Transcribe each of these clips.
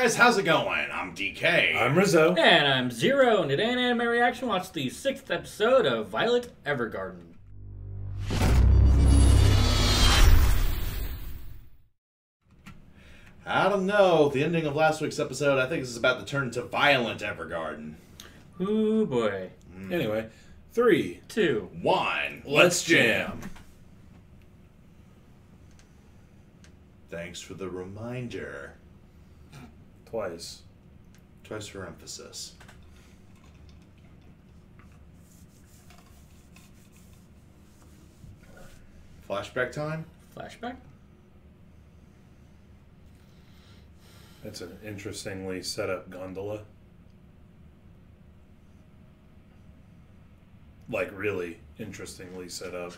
guys, how's it going? I'm DK. I'm Rizzo. And I'm Zero, and today in Anime Reaction, watch the 6th episode of Violet Evergarden. I don't know. The ending of last week's episode, I think this is about to turn to Violet Evergarden. Ooh boy. Anyway, 3, 2, 1. let's jam. Thanks for the reminder. Twice. Twice for emphasis. Flashback time? flashback. It's an interestingly set up gondola. Like, really interestingly set up.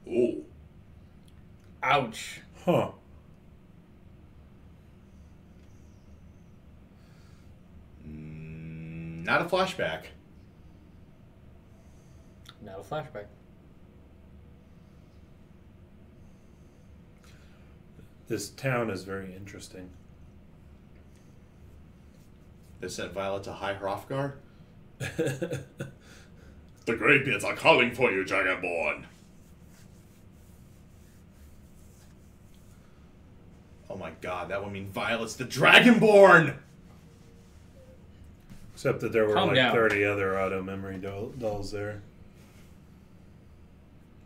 Ooh. Ouch. Huh. Not a flashback. Now a flashback. This town is very interesting. They sent Violet to High Hrothgar? The Greybeards are calling for you, Dragonborn. Oh my god, that would mean Violet's the Dragonborn! Except that there were Calm like down. 30 other auto memory dolls there.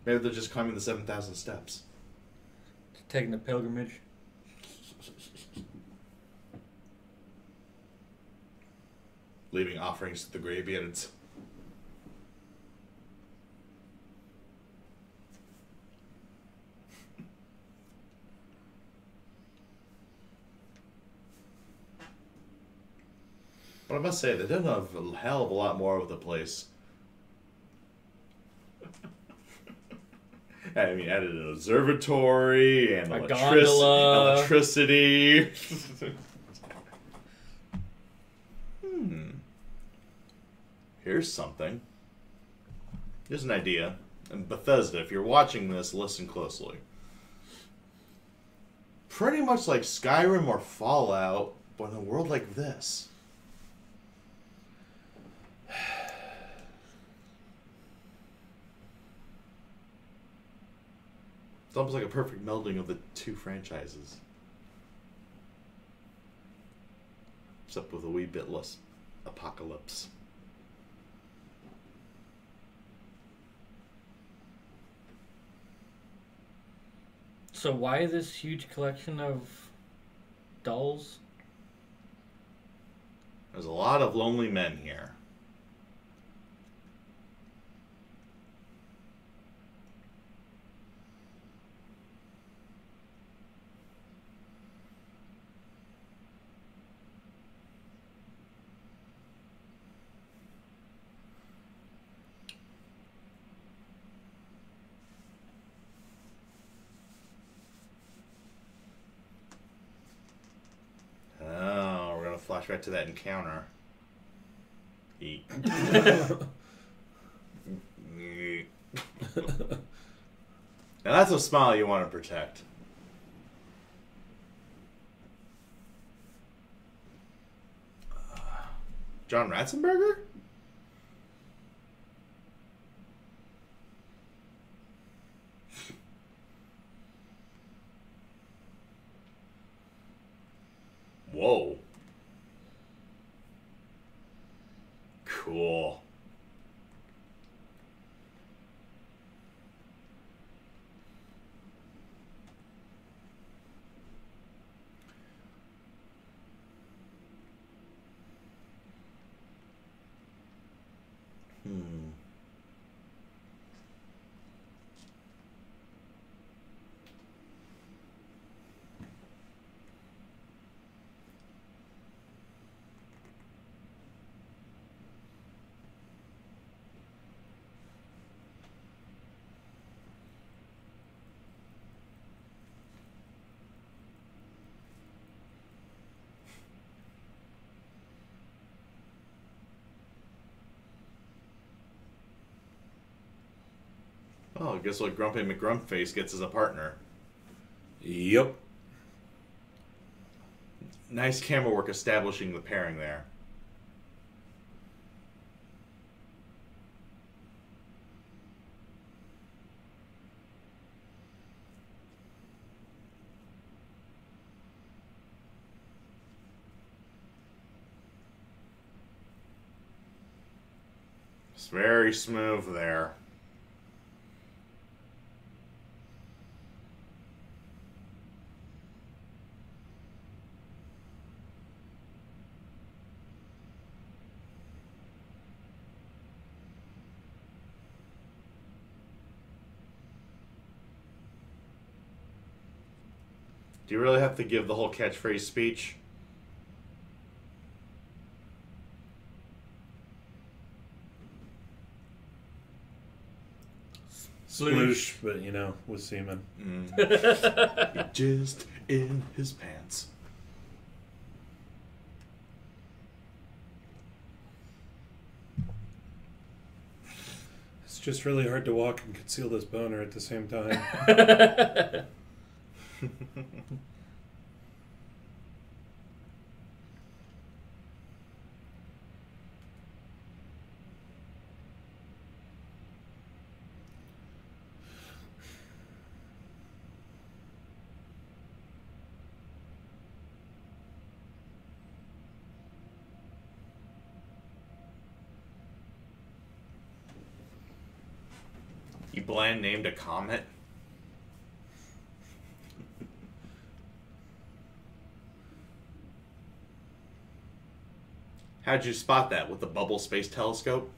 Maybe they're just climbing the 7,000 steps. Taking the pilgrimage. Leaving offerings to the Greybeards. But I must say, they did a hell of a lot more with the place. I mean, added an observatory and A gondola. electricity. Here's something. Here's an idea. And Bethesda, if you're watching this, listen closely. Pretty much like Skyrim or Fallout, but in a world like this. It's almost like a perfect melding of the two franchises. Except with a wee bit less apocalypse. So why this huge collection of dolls? There's a lot of lonely men here. Oh, we're gonna flash back to that encounter. Eat. Now that's a smile you want to protect. John Ratzenberger? Whoa. Cool. Oh, guess what Grumpy McGrumpface gets as a partner? Yep. Nice camera work establishing the pairing there. It's very smooth there. Do you really have to give the whole catchphrase speech? Sploosh, but you know, with semen. Just in his pants. It's just really hard to walk and conceal this boner at the same time. You bland named a comet? How'd you spot that? With the Bubble Space Telescope?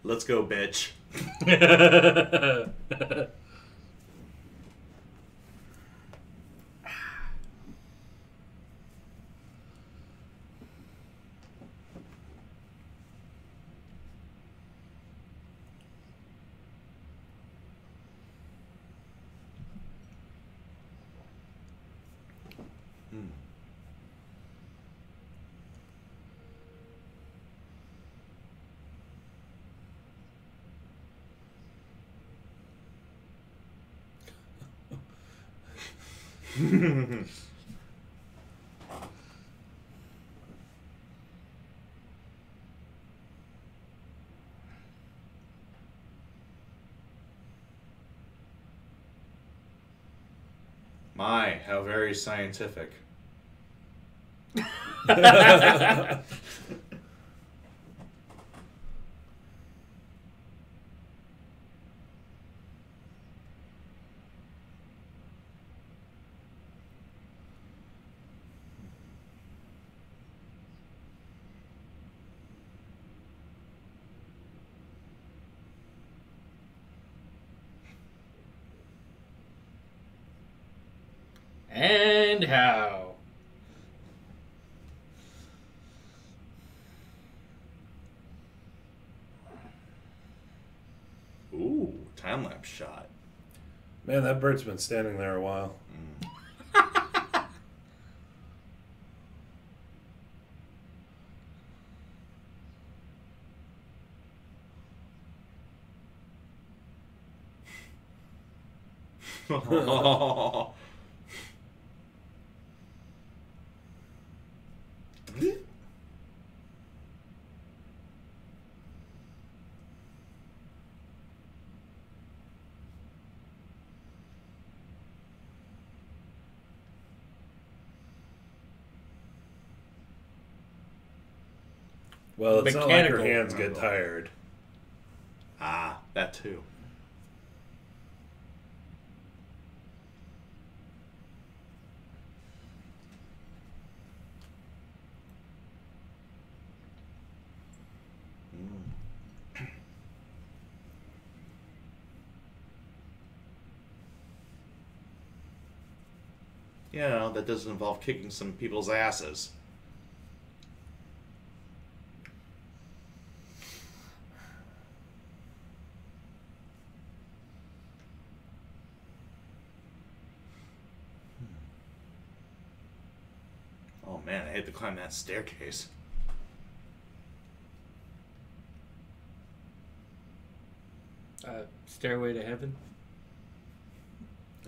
Let's go, bitch. My, how very scientific. And how? Ooh, time-lapse shot. Man, that bird's been standing there a while. Well, it's not like her Mechanical. hands get tired. Ah, that too. You know, that doesn't involve kicking some people's asses. Oh man, I hate to climb that staircase. Stairway to Heaven.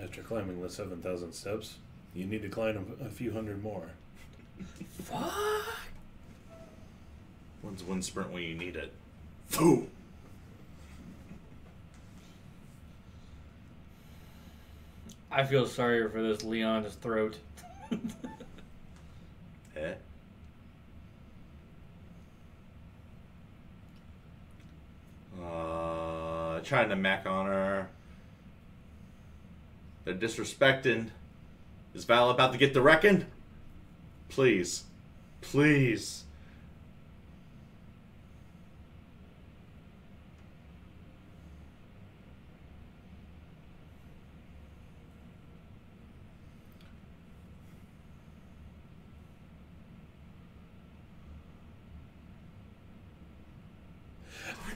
After climbing the 7,000 steps, you need to climb a few hundred more. Fuck. When's one sprint when you need it? Foo! I feel sorry for this Leon's throat. Eh? Trying to mac on her. They're disrespecting. Is Val about to get the wrecking? Please. Please.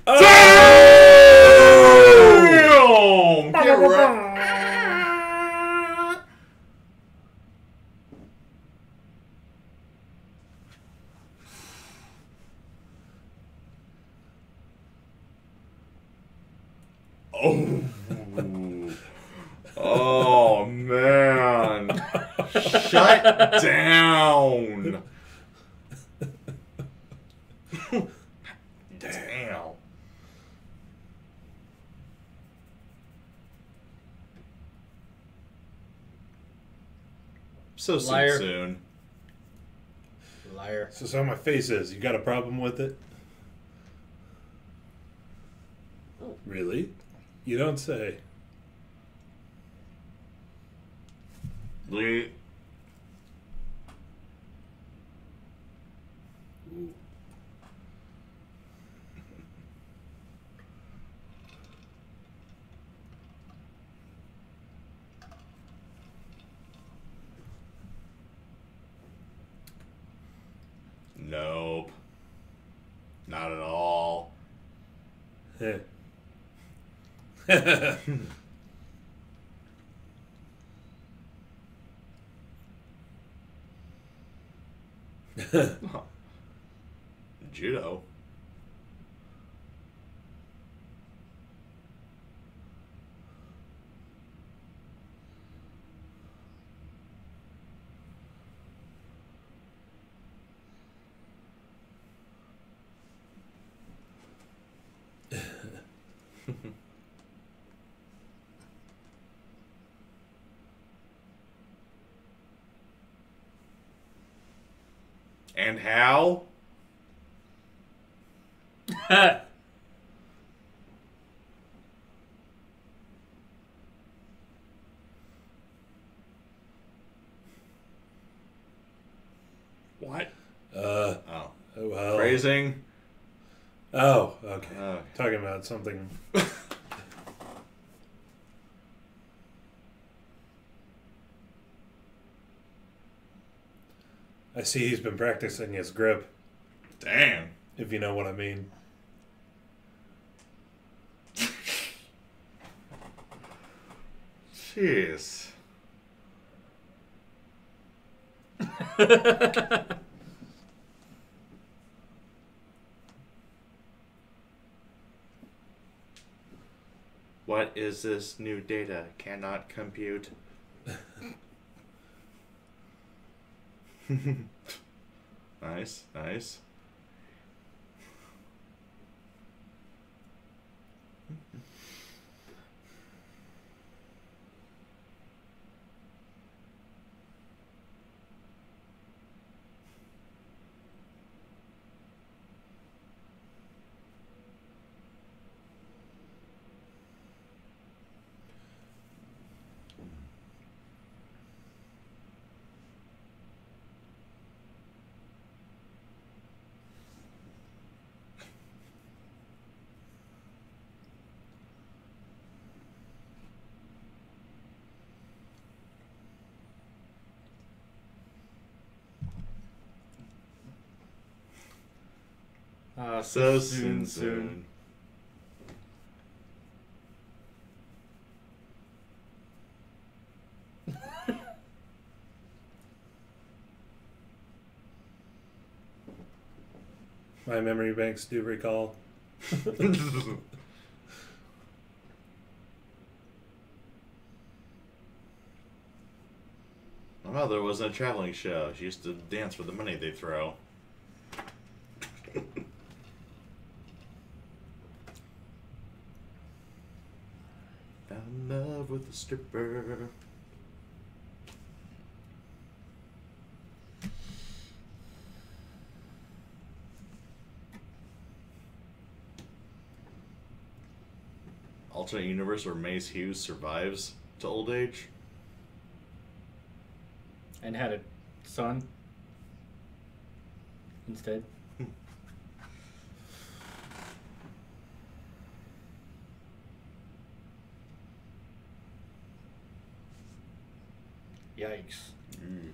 Damn! Get right. Oh. Oh, man. Shut down. Damn. So Liar. soon. Liar. So that's how my face is. You got a problem with it? Really? You don't say. Lee. Ooh. Nope. Not at all. Heh. Judo. And how? What? Oh. Well. Phrasing? Oh, okay. Oh. Talking about something. I see he's been practicing his grip, Damn. if you know what I mean. Jeez. What is this new data? Cannot compute. Nice, nice. So soon. My memory banks do recall. My mother was in a traveling show. She used to dance for the money they throw. Fell in love with a stripper. Alternate universe where Mace Hughes survives to old age. And had a son instead. Yikes. Mm.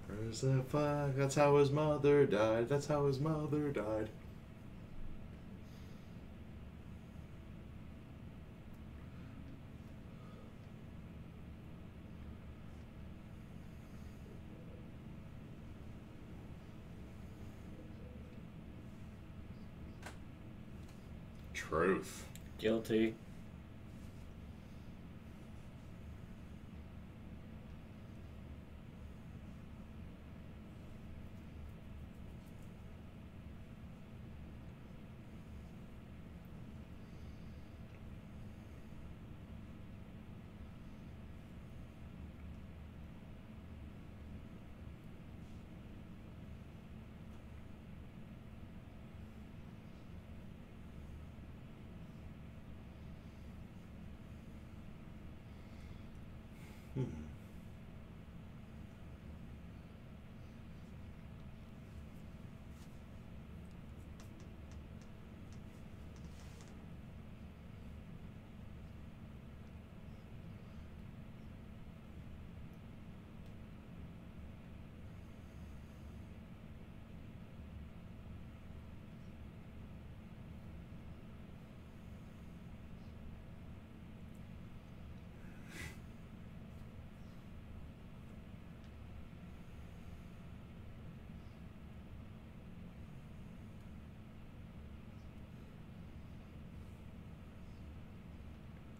Where's the fuck? That's how his mother died. That's how his mother died. Truth. Guilty.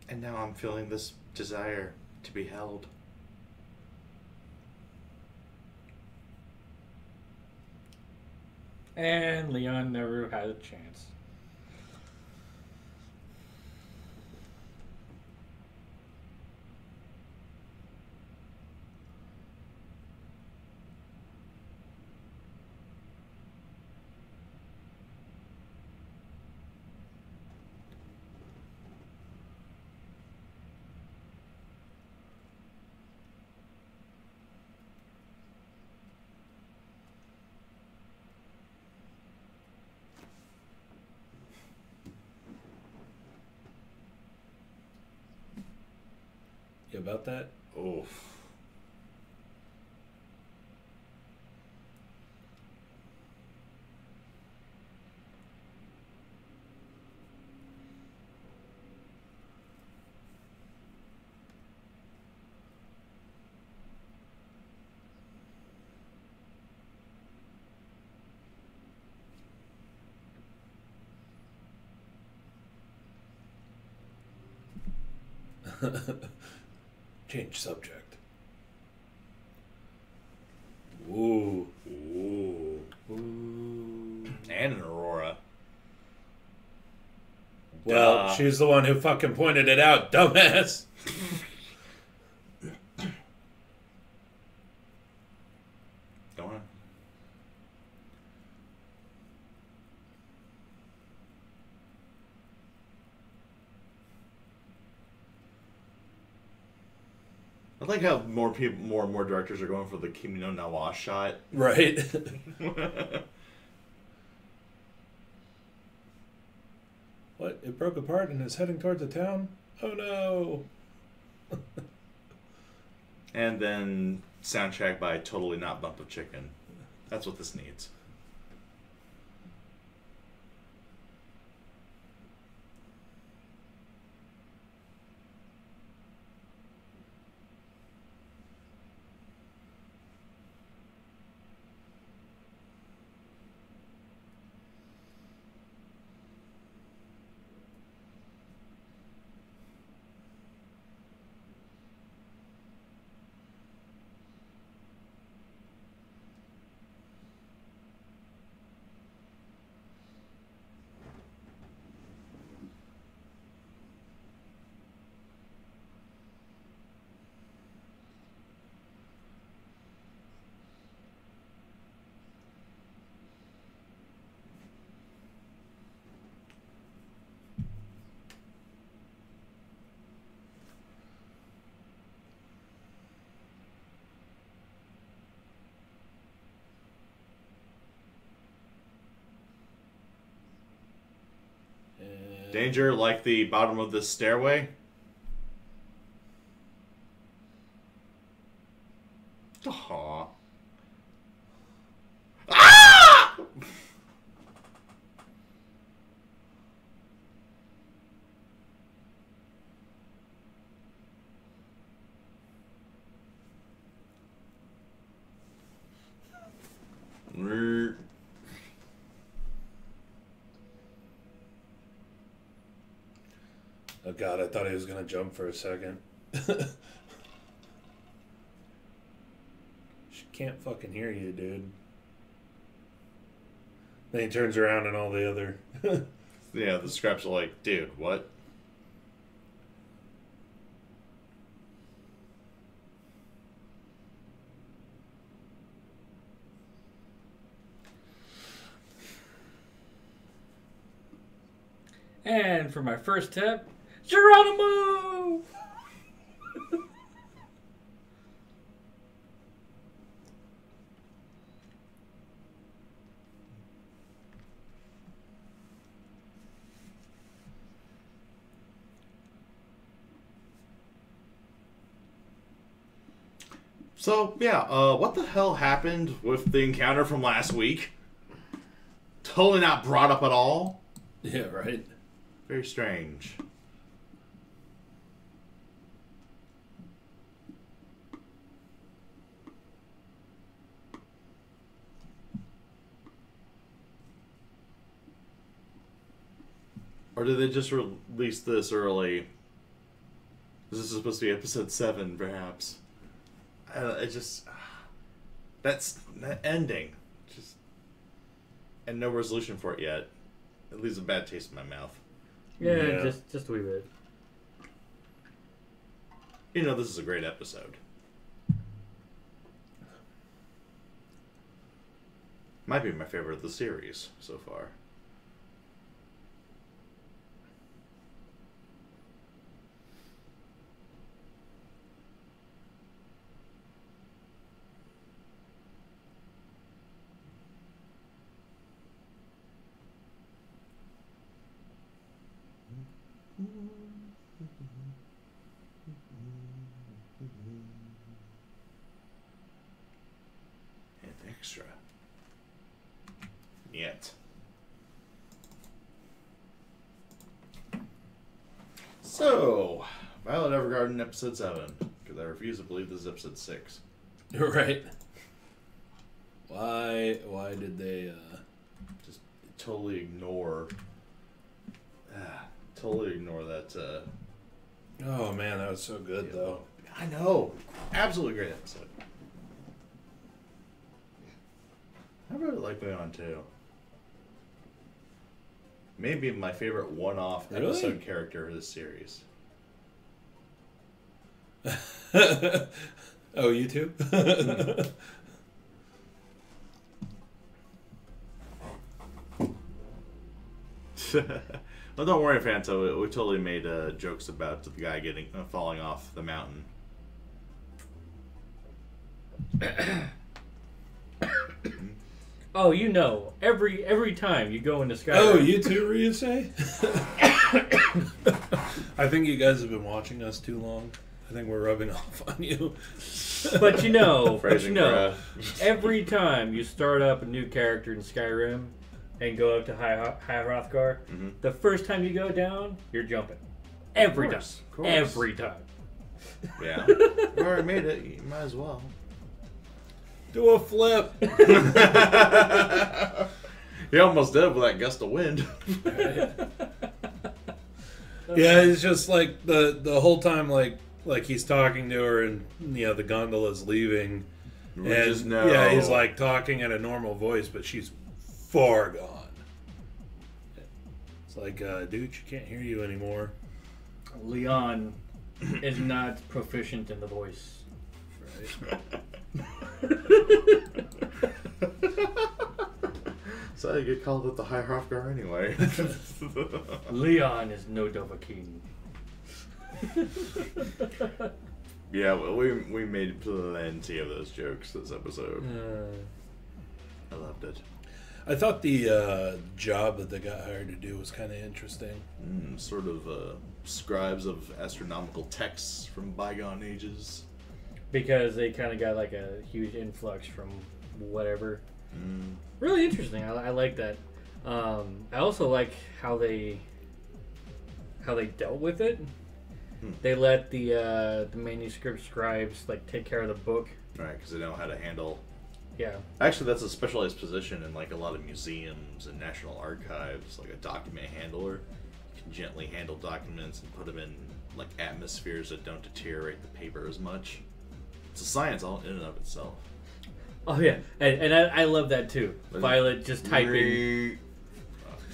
And now I'm feeling this desire to be held. And Leon never had a chance. You about that? Oof. Change subject. Ooh. Ooh. Ooh. And an Aurora. Well, Duh. she's the one who fucking pointed it out, dumbass. Go on. I like how more and more directors are going for the Kimi no Na wa shot. Right. What? It broke apart and is heading towards the town? Oh no. And then soundtrack by Totally Not Bump of Chicken. That's what this needs. Danger like the bottom of this stairway. Aww. Ah! Oh god, I thought he was gonna jump for a second. She can't fucking hear you, dude. Then he turns around and all the other... Yeah, the scraps are like, dude, what? And for my first tip, Geronimo! So, yeah, what the hell happened with the encounter from last week? Totally not brought up at all. Yeah, right. Very strange. Or did they just release this early? This is supposed to be episode 7, perhaps. It just... That's... That ending. Just... And no resolution for it yet. It leaves a bad taste in my mouth. Yeah, just a wee bit. You know, this is a great episode. Might be my favorite of the series so far. And extra. Yet. So, Violet Evergarden, episode 7. Because I refuse to believe this is episode 6. Right. Why did they, Just totally ignore... totally ignore that, Oh man, that was so good, though. I know. Absolutely great episode. I really like Leon, too. Maybe my favorite one-off Really? episode character of this series. Oh, you too? Well, don't worry, Fanto. We totally made jokes about the guy getting falling off the mountain. Oh, you know, every time you go into Skyrim... Oh, you too, Ryusei? I think you guys have been watching us too long. I think we're rubbing off on you. But you know, Phrasing every time you start up a new character in Skyrim and go up to High Hrothgar, the first time you go down, you're jumping. Every time. Of course. Every time. Yeah. You already made it. You might as well. Do a flip. He almost did with that gust of wind. Yeah, it's just like the whole time, like he's talking to her, and the gondola's leaving, yeah, he's like talking in a normal voice, but she's far gone. It's like, dude, she can't hear you anymore. Leon is not proficient in the voice. Right. So you get called at the High Hrothgar anyway. Leon is no Dovahkiin. Yeah, well, we made plenty of those jokes this episode. I loved it. I thought the job that they got hired to do was kind of interesting. Sort of scribes of astronomical texts from bygone ages. Because they kind of got like a huge influx from whatever. Really interesting. I like that. I also like how they dealt with it. They let the manuscript scribes like take care of the book. Right, because they know how to handle. Yeah. Actually, that's a specialized position in like a lot of museums and national archives, like a document handler. You can gently handle documents and put them in like atmospheres that don't deteriorate the paper as much. It's a science all in and of itself. Oh yeah, and I love that too. Violet just typing.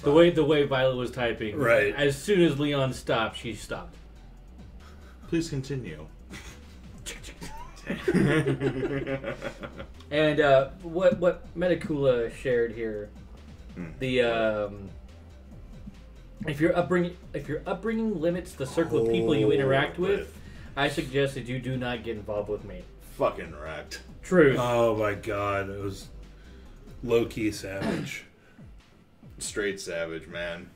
The way Violet was typing. Right. As soon as Leon stopped, she stopped. Please continue. And what Metakula shared here, the if your upbringing limits the circle of people you interact with, I suggest that you do not get involved with me. Fucking wrecked. Truth. Oh my god, it was low-key savage. Straight savage, man.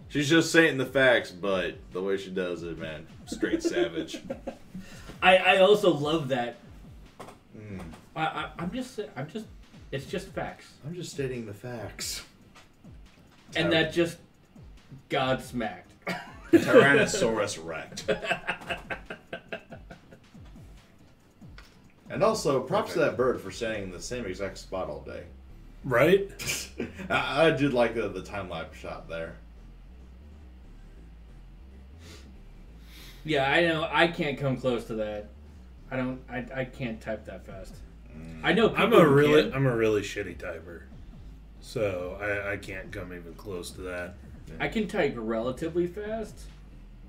She's just saying the facts, but the way she does it, man, straight savage. I also love that. It's just facts. I'm just stating the facts. And that just God smacked. Tyrannosaurus wrecked. And also, props to that bird for staying in the same exact spot all day. Right? I did like the time-lapse shot there. Yeah, I know. I can't come close to that. I can't type that fast. I know people I'm a really shitty typer. So I can't come even close to that. I can type relatively fast.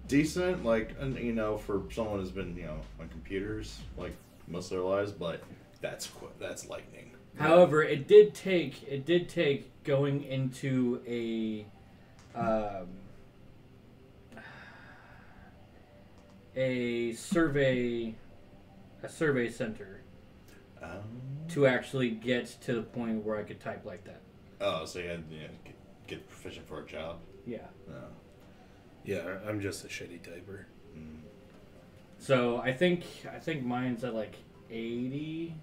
Decent, like, you know, for someone who's been, you know, on computers, like, most of their lives, but that's lightning. However, it did take going into a survey center to actually get to the point where I could type like that. Oh, so you had to get proficient for a job? Yeah. No. Yeah, I'm just a shitty typer. So I think mine's at like 80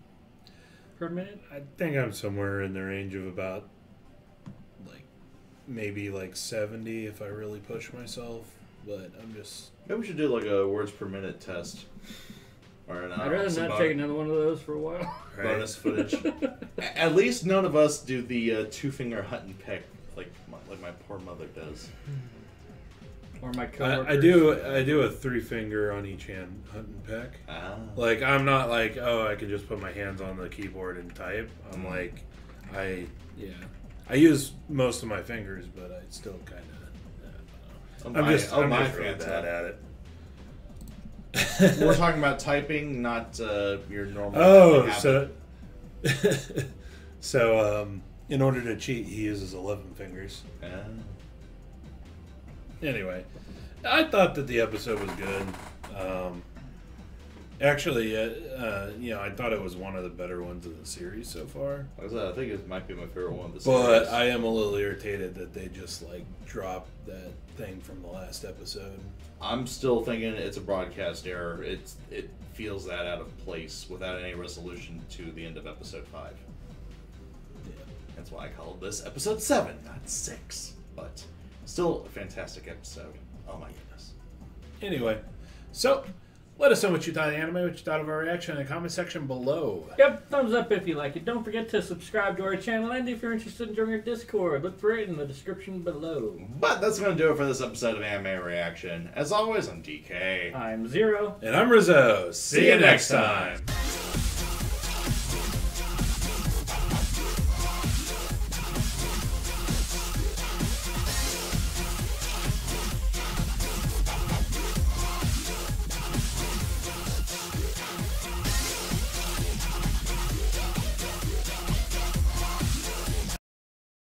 per minute. I think I'm somewhere in the range of about maybe 70 if I really push myself. But I'm just... Maybe we should do like a words per minute test. Or I'd rather not take another one of those for a while. Bonus footage. At least none of us do the two-finger hunt and peck like my poor mother does. Or my coworkers. I do a 3-finger on each hand hunt and peck. Like, I'm not like, oh, I can just put my hands on the keyboard and type. I'm like, I use most of my fingers, but I still kind of... I'm just really bad at it. We're talking about typing, not your normal. Oh, so in order to cheat, he uses 11 fingers. Anyway, I thought that the episode was good. Actually, I thought it was one of the better ones of the series so far. I think it might be my favorite one of the series. But I am a little irritated that they just dropped that thing from the last episode. I'm still thinking it's a broadcast error. It feels that out of place without any resolution to the end of episode 5. Yeah. That's why I called this episode 7, not 6. But still a fantastic episode. Oh my goodness. Anyway, so let us know what you thought of the anime, what you thought of our reaction in the comment section below. Yep, thumbs up if you like it. Don't forget to subscribe to our channel, and if you're interested in joining our Discord, look for it in the description below. But that's going to do it for this episode of Anime Reaction. As always, I'm DK. I'm Zero. And I'm Rizzo. See you next time.